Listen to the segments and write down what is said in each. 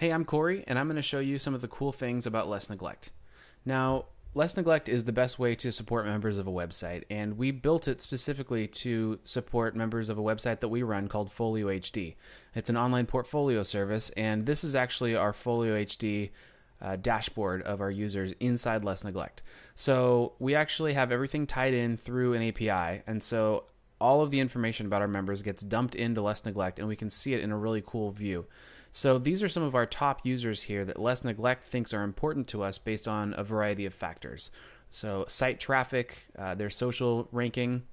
Hey, I'm Corey, and I'm going to show you some of the cool things about Less Neglect. Now, Less Neglect is the best way to support members of a website, and we built it specifically to support members of a website that we run called Folio HD. It's an online portfolio service, and this is actually our Folio HD dashboard of our users inside Less Neglect. So we actually have everything tied in through an API, and so all of the information about our members gets dumped into Less Neglect, and we can see it in a really cool view. So these are some of our top users here that Less Neglect thinks are important to us based on a variety of factors. So site traffic, their social ranking,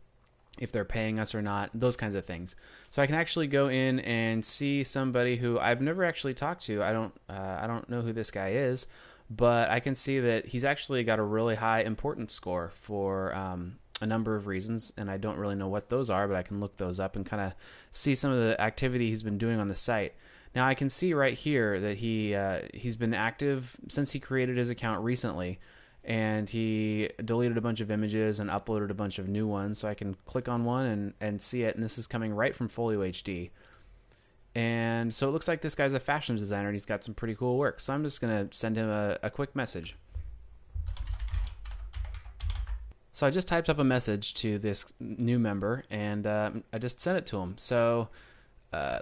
if they're paying us or not, those kinds of things. So I can actually go in and see somebody who I've never actually talked to. I don't know who this guy is, but I can see that he's actually got a really high importance score for a number of reasons, and I don't really know what those are, but I can look those up and kind of see some of the activity he's been doing on the site. Now I can see right here that he's been active since he created his account recently, and he deleted a bunch of images and uploaded a bunch of new ones. So I can click on one and see it, and this is coming right from Folio HD. And so it looks like this guy's a fashion designer, and he's got some pretty cool work. So I'm just going to send him a quick message. So I just typed up a message to this new member, and I just sent it to him. So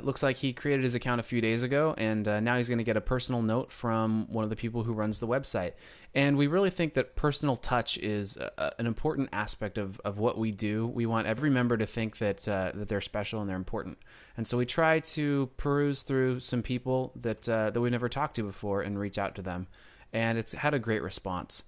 looks like he created his account a few days ago, and now he's going to get a personal note from one of the people who runs the website. And we really think that personal touch is an important aspect of what we do. We want every member to think that they're special and they're important. And so we try to peruse through some people that we never talked to before and reach out to them. And it's had a great response.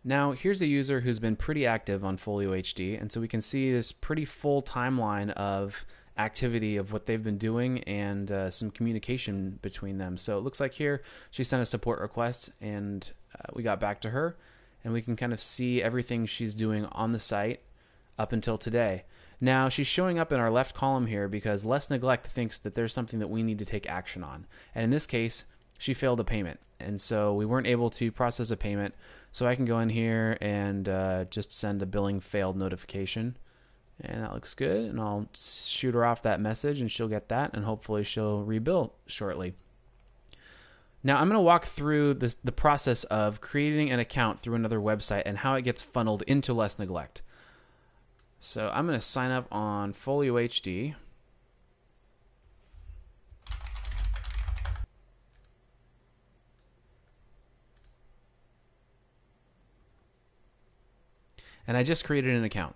Now, here's a user who's been pretty active on Folio HD, and so we can see this pretty full timeline of activity of what they've been doing and some communication between them. So it looks like here she sent a support request, and we got back to her, and we can kind of see everything she's doing on the site up until today. Now she's showing up in our left column here because Less Neglect thinks that there's something that we need to take action on, and in this case she failed a payment, and so we weren't able to process a payment. So I can go in here and just send a billing failed notification. And that looks good, and I'll shoot her off that message, and she'll get that, and hopefully she'll rebill shortly. Now I'm going to walk through the process of creating an account through another website and how it gets funneled into Less Neglect. So I'm going to sign up on Folio HD. And I just created an account.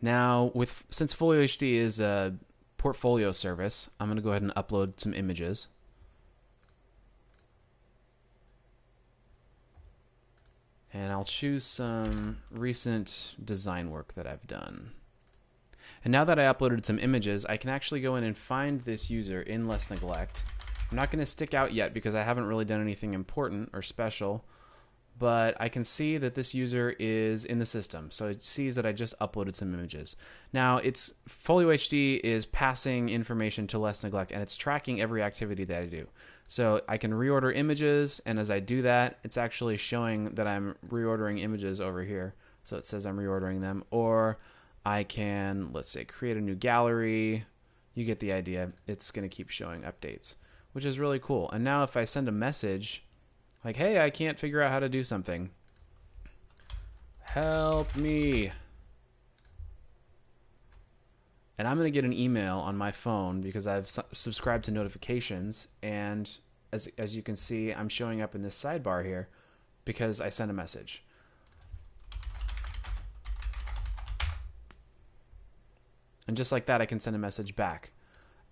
Now, since Folio HD is a portfolio service, I'm going to go ahead and upload some images. And I'll choose some recent design work that I've done. And now that I uploaded some images, I can actually go in and find this user in Less Neglect. I'm not going to stick out yet because I haven't really done anything important or special, but I can see that this user is in the system. So it sees that I just uploaded some images. Now, Folio HD is passing information to Less Neglect, and it's tracking every activity that I do. So I can reorder images, and as I do that, it's actually showing that I'm reordering images over here. So it says I'm reordering them. Or I can, let's say, create a new gallery. You get the idea. It's going to keep showing updates, which is really cool. And now if I send a message, like, hey, I can't figure out how to do something. Help me. And I'm going to get an email on my phone because I've subscribed to notifications. And as you can see, I'm showing up in this sidebar here because I sent a message. And just like that, I can send a message back.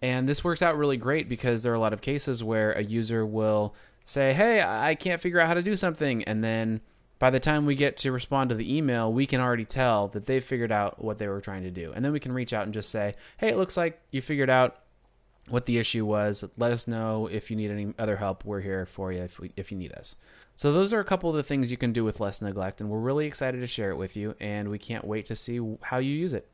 And this works out really great because there are a lot of cases where a user will say, hey, I can't figure out how to do something. And then by the time we get to respond to the email, we can already tell that they've figured out what they were trying to do. And then we can reach out and just say, hey, it looks like you figured out what the issue was. Let us know if you need any other help. We're here for you if you need us. So those are a couple of the things you can do with Less Neglect, and we're really excited to share it with you, and we can't wait to see how you use it.